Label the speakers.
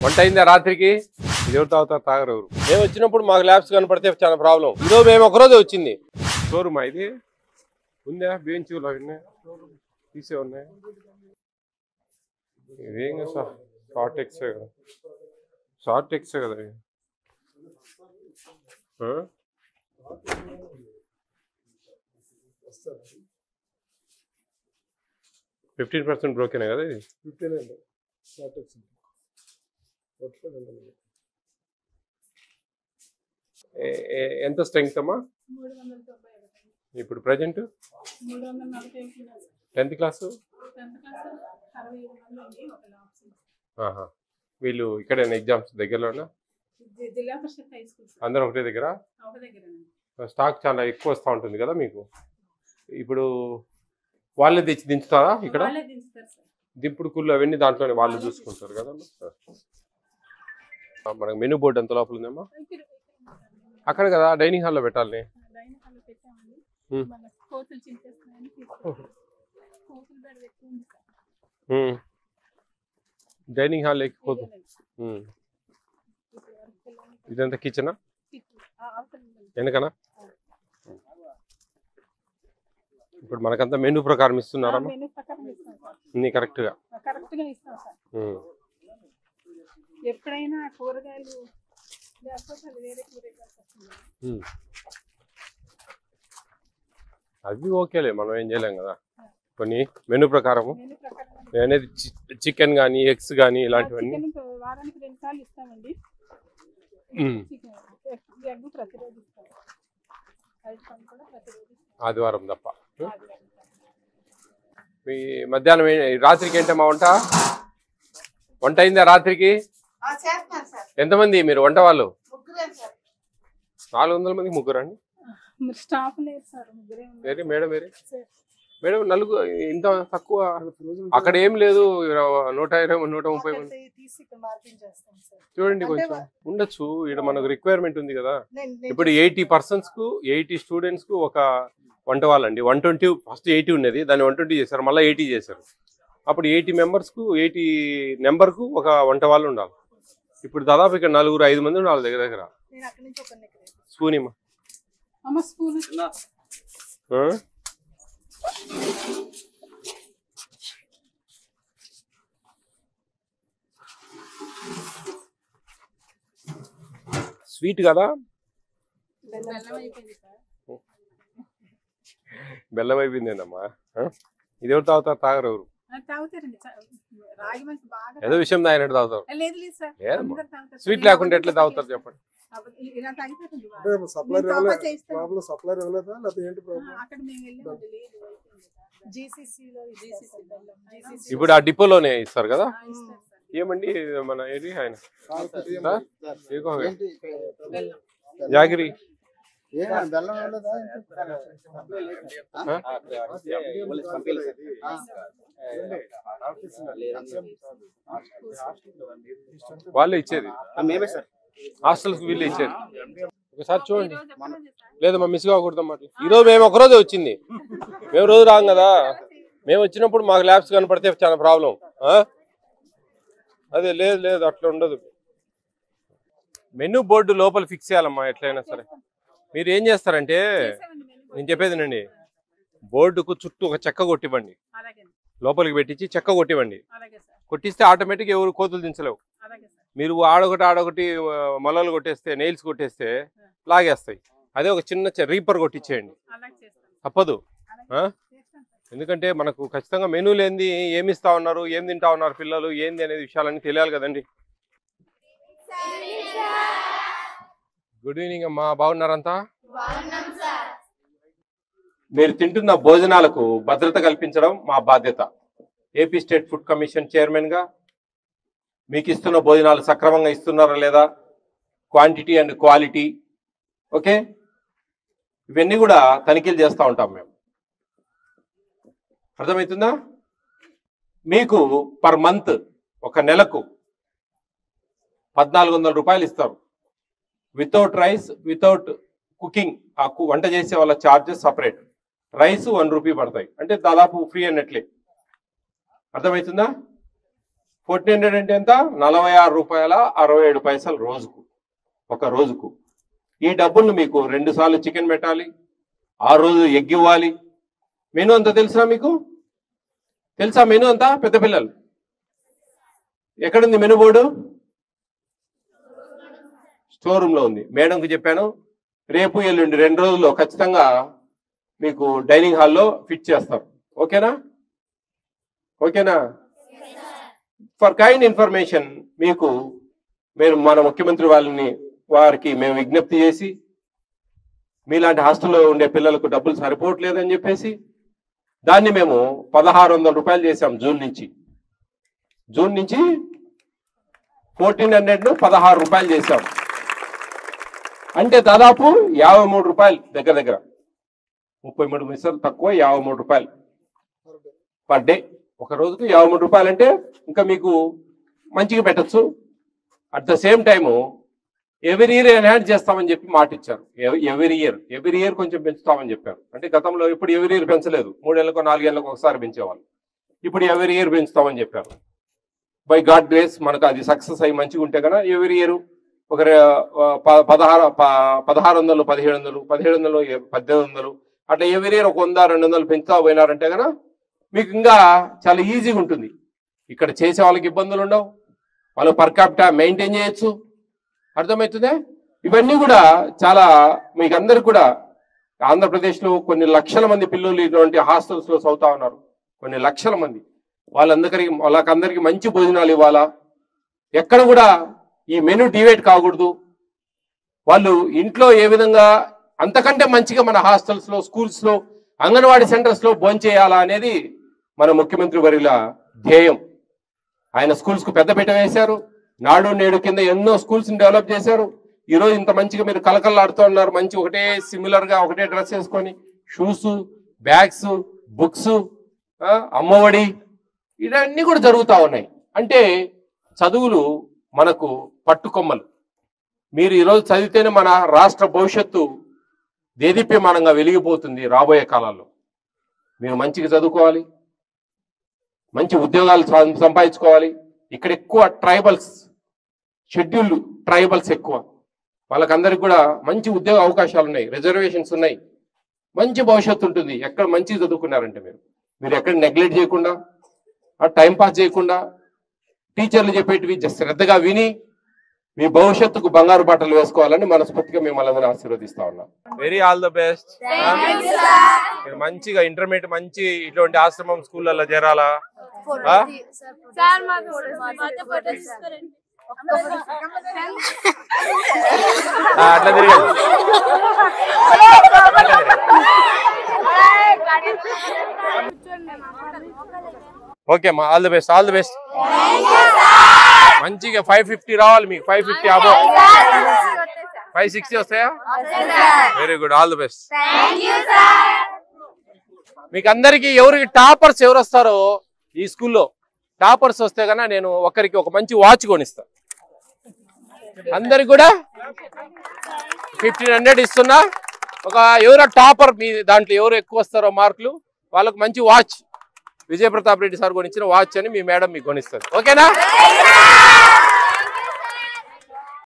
Speaker 1: వంట అయిందా రాత్రికి? ఇది ఎవరు తాగుతారు? తాగరు ఎవరు. మేము వచ్చినప్పుడు మాకు ల్యాబ్స్ కనపడితే చాలా ప్రాబ్లం. ఈరోజు మేము ఒకరోజు వచ్చింది. షోరూమా ఇది? ఉందా? బెంచీలు అవన్నీ తీసే ఉన్నాయి. ఇదేం షార్ట్ ఎక్సే కదా, షార్ట్ ఎక్సే కదా. 15% బ్రోకెనే కదా ఇది?
Speaker 2: 15
Speaker 1: ఎంత స్ట్రెంగ్త్ అమ్మా ఇప్పుడు ప్రజెంట్? 10th class. వీళ్ళు ఇక్కడేనా ఎగ్జామ్స్ దగ్గరలోనా? అందరూ ఒకటే దగ్గర? స్టాక్ చాలా ఎక్కువ వస్తూ ఉంటుంది కదా మీకు. ఇప్పుడు వాళ్ళే తెచ్చి దించుతారా ఇక్కడ? దింపుడు కుళ్ళు అవన్నీ దాంట్లోనే వాళ్ళు చూసుకుంటారు కదా. మనకు మెనూ బోర్డు ఎంత లోపల ఉందమ్మా? అక్కడ కదా డైనింగ్ హాల్లో పెట్టాలి. డైనింగ్ హాల్ ఎక్కిపోతుంది. ఇదంతా కిచెనా వెనకనా? ఇప్పుడు మనకంతా మెనూ ప్రకారం ఇస్తున్నారా? కరెక్ట్ గా
Speaker 3: ఎప్పుడైనా కూరగాయలు
Speaker 1: అవి ఓకేలే, మనం ఏం చేయలేం కదా. కొన్ని మెనూ ప్రకారము అనేది చికెన్ కానీ ఎగ్స్ కానీ ఇలాంటివన్నీ
Speaker 3: వారానికి 2 సార్లు ఇస్తామండి.
Speaker 1: ఆదివారం తప్ప. మీ మధ్యాహ్నం రాత్రికి ఏంటమ్మా వంట? వంట అయిందా రాత్రికి? ఎంతమంది మీరు వంట వాళ్ళు? 400 మందికి ముగ్గురు అండి. మేడం మేడం నలుగురు ఇంత తక్కువ? అక్కడ ఏం లేదు, 120 130 మంది. చూడండి కొంచెం ఉండొచ్చు. ఇక్కడ మనకు రిక్వైర్మెంట్ ఉంది కదా. ఇప్పుడు 80 persons కు 80 స్టూడెంట్స్ కు ఒక వంట వాళ్ళండి. 120 ఫస్ట్ 80 ఉన్నది, దాన్ని 120 చేశారు, మళ్ళీ 80 చేశారు. అప్పుడు 80 members కు 80 నెంబర్ కు ఒక వంట వాళ్ళు ఉండాలి. ఇప్పుడు దాదాపు ఇక్కడ 4-5 మంది ఉండాలి దగ్గర దగ్గర. స్పూన్ ఇమ్మా. స్వీట్ కదా? బెల్లం అయిపోయిందేనమ్మా. ఇది ఎవరు తాగుతారు? తాగరు ఎవరు. ఏదో విషయం తాగినట్టు తాగుతారు. స్వీట్ లేకుండా ఎట్లా తాగుతారు చెప్పండి? ఇప్పుడు ఆ డిపోలోనే ఇస్తారు కదా. ఏమండి మన ఏది ఆయన జాగిరి వాళ్ళే ఇచ్చేది, హాస్టల్స్ వీళ్ళే ఇచ్చేది. ఒకసారి చూడండి. లేదమ్మా మిస్ కాకూడదమ్మా. ఈరోజు మేము ఒకరోజు వచ్చింది, మేము రోజు రాం కదా. మేము వచ్చినప్పుడు మాకు ల్యాబ్స్ కనపడితే చాలా ప్రాబ్లం. అదే లేదు లేదు అట్లా ఉండదు. మెనూ బోర్డు లోపల ఫిక్స్ చేయాలమ్మా ఎట్లయినా సరే. మీరు ఏం చేస్తారంటే నేను చెప్పేదినండి, బోర్డుకు చుట్టూ ఒక చెక్క కొట్టివ్వండి, లోపలికి పెట్టించి చెక్క కొట్టివ్వండి. కొట్టిస్తే ఆటోమేటిక్ ఎవరు కోతులు దించలేవు. మీరు ఆడొకటి మొలలు కొట్టేస్తే, నెయిల్స్ కొట్టేస్తే లాగేస్తాయి. అదే ఒక చిన్న రీపర్ కొట్టించేయండి, తప్పదు. ఎందుకంటే మనకు ఖచ్చితంగా మెనూ లేనిది ఏమి ఇస్తా ఉన్నారు, ఏం తింటా ఉన్నారు పిల్లలు, ఏంది అనేది విషయాలన్నీ తెలియాలి కదండి. గుడ్ ఈవినింగ్ అమ్మా, బాగున్నారంతా? మీరు తింటున్న భోజనాలకు భద్రత కల్పించడం మా బాధ్యత. AP state food commission chairman గా మీకు ఇస్తున్న భోజనాలు సక్రమంగా ఇస్తున్నారా లేదా, క్వాంటిటీ అండ్ క్వాలిటీ, ఓకే, ఇవన్నీ కూడా తనిఖీలు చేస్తూ ఉంటాం మేము. అర్థమవుతుందా? మీకు పర్ మంత్ ఒక నెలకు 1400 రూపాయలు ఇస్తారు. వితౌట్ రైస్, వితౌట్ కుకింగ్, ఆ వంట చేసే వాళ్ళ ఛార్జెస్ సపరేట్. రైస్ 1 రూపీ పడతాయి, అంటే దాదాపు ఫ్రీ అన్నట్లే. అర్థమవుతుందా? 1400 అంటే ఎంత? 46 రూపాయల 67 పైసలు రోజుకు, ఒక రోజుకు. ఈ డబ్బులు మీకు 2 సార్లు చికెన్ పెట్టాలి, 6 రోజులు ఎగ్ ఇవ్వాలి. మెనూ అంతా తెలుసా మీకు? తెలుసా మెనూ అంతా? పెద్ద పిల్లలు ఎక్కడుంది మెనూ బోర్డు? స్టోర్ రూమ్ లో ఉంది. మేడంకి చెప్పాను, రేపు ఎల్లుండి 2 రోజుల్లో ఖచ్చితంగా మీకు డైనింగ్ హాల్లో ఫిట్ చేస్తారు. ఓకేనా? ఓకేనా? ఫర్ కైండ్ ఇన్ఫర్మేషన్ మీకు మన ముఖ్యమంత్రి వారికి మేము విజ్ఞప్తి చేసి, మీలాంటి హాస్టల్లో ఉండే పిల్లలకు డబ్బులు సరిపోవట్లేదని చెప్పేసి దాన్ని మేము 1600 రూపాయలు చేసాం. జూన్ నుంచి 1400ను 16 రూపాయలు చేసాం. అంటే దాదాపు 53 రూపాయలు, దగ్గర 33 నిమిషాలు తక్కువ, 53 రూపాయలు పర్ డే. ఒక రోజుకు 53 రూపాయలు అంటే ఇంకా మీకు మంచిగా పెట్టచ్చు. At the same time every year enhance చేస్తామని చెప్పి మాట ఇచ్చారు. ఎవ్రీ ఇయర్ కొంచెం పెంచుతామని చెప్పారు. అంటే గతంలో ఇప్పుడు ఎవ్రీ ఇయర్ పెంచలేదు, 3 ఏళ్ళకో 4 ఏళ్ళకో ఒకసారి పెంచేవాళ్ళు. ఇప్పుడు ఎవ్రీ ఇయర్ పెంచుతామని చెప్పారు. బై గాడ్ గ్రేస్ మనకు అది సక్సెస్ అయ్యి మంచిగా ఉంటే కనుక ఎవ్రీ ఇయర్ ఒక 1600, 1700, 1700, 1800 అట్లా ఎవ్రీ ఇయర్ ఒక 100-200 పెంచుతా పోయినారంటే కనుక మీకు ఇంకా చాలా ఈజీగా ఉంటుంది. ఇక్కడ చేసే వాళ్ళకి ఇబ్బందులు ఉండవు, వాళ్ళు పర్ క్యాపిటా మెయింటైన్ చేయొచ్చు. అర్థమవుతుందే? ఇవన్నీ కూడా చాలా మీకు అందరికి కూడా ఆంధ్రప్రదేశ్లో కొన్ని లక్షల మంది పిల్లలు ఇటువంటి హాస్టల్స్లో చదువుతా ఉన్నారు, కొన్ని లక్షల మంది. వాళ్ళకందరికి మంచి భోజనాలు ఇవ్వాలా, ఎక్కడ కూడా ఈ మెనూ డివైడ్ కాకూడదు. వాళ్ళు ఇంట్లో ఏ విధంగా అంతకంటే మంచిగా మన హాస్టల్స్లో, స్కూల్స్లో, అంగన్వాడీ సెంటర్స్లో భోంచేయాలా అనేది మన ముఖ్యమంత్రి వర్యుల ధ్యేయం. ఆయన స్కూల్స్కు పెద్దపీట వేశారు. నాడు నేడు కింద ఎన్నో స్కూల్స్ని డెవలప్ చేశారు. ఈరోజు ఇంత మంచిగా మీరు కలకల్లాడుతూ ఉన్నారు. మంచి ఒకటే సిమిలర్గా ఒకటే డ్రెస్ వేసుకొని, షూస్, బ్యాగ్స్, బుక్స్, అమ్మఒడి ఇవన్నీ కూడా జరుగుతూ ఉన్నాయి. అంటే చదువులు మనకు పట్టుకొమ్మలు. మీరు ఈరోజు చదివితేనే మన రాష్ట్ర భవిష్యత్తు దేదీప్యమానంగా వెలిగిపోతుంది. రాబోయే కాలాల్లో మీరు మంచిగా చదువుకోవాలి, మంచి ఉద్యోగాలు సంపాదించుకోవాలి. ఇక్కడ ఎక్కువ ట్రైబల్స్, షెడ్యూల్డ్ ట్రైబల్స్ ఎక్కువ. వాళ్ళకందరికి కూడా మంచి ఉద్యోగ అవకాశాలు ఉన్నాయి, రిజర్వేషన్స్ ఉన్నాయి, మంచి భవిష్యత్తు ఉంటుంది. ఎక్కడ మంచిగా చదువుకున్నారంటే మీరు ఎక్కడ నెగ్లెక్ట్ చేయకుండా, టైం పాస్ చేయకుండా, టీచర్లు చెప్పేటివి శ్రద్ధగా విని మీ భవిష్యత్తుకు బంగారు బాటలు వేసుకోవాలని మనస్ఫూర్తిగా మిమ్మల్ని ఆశీర్వదిస్తా ఉన్నాం. Very all the best. మీరు మంచిగా ఇంటర్మీడియట్ మంచి ఇటువంటి ఆశ్రమం స్కూళ్ళల్లో చేరాలా. అట్లా తిరగండి. ఓకే అమ్మా, all the best, all the best. మంచిగా 550 రావాలి మీకు, 550 అబో. 560 వస్తాయా? Very good, all the best. మీకు అందరికి ఎవరికి టాపర్స్ ఎవరు వస్తారో ఈ స్కూల్లో టాపర్స్ వస్తే కన్నా నేను ఒకరికి ఒక మంచి వాచ్ కొనిస్తా. అందరికి కూడా 1500 ఇస్తున్నా. ఒక ఎవరో టాపర్ మీ దాంట్లో ఎవరు ఎక్కువ వస్తారో మార్కులు వాళ్ళకు మంచి వాచ్, విజయప్రతాప్ రెడ్డి సార్ కొనిచ్చిన వాచ్ అని మీ మేడం మీకు కొనిస్తారు. ఓకేనా?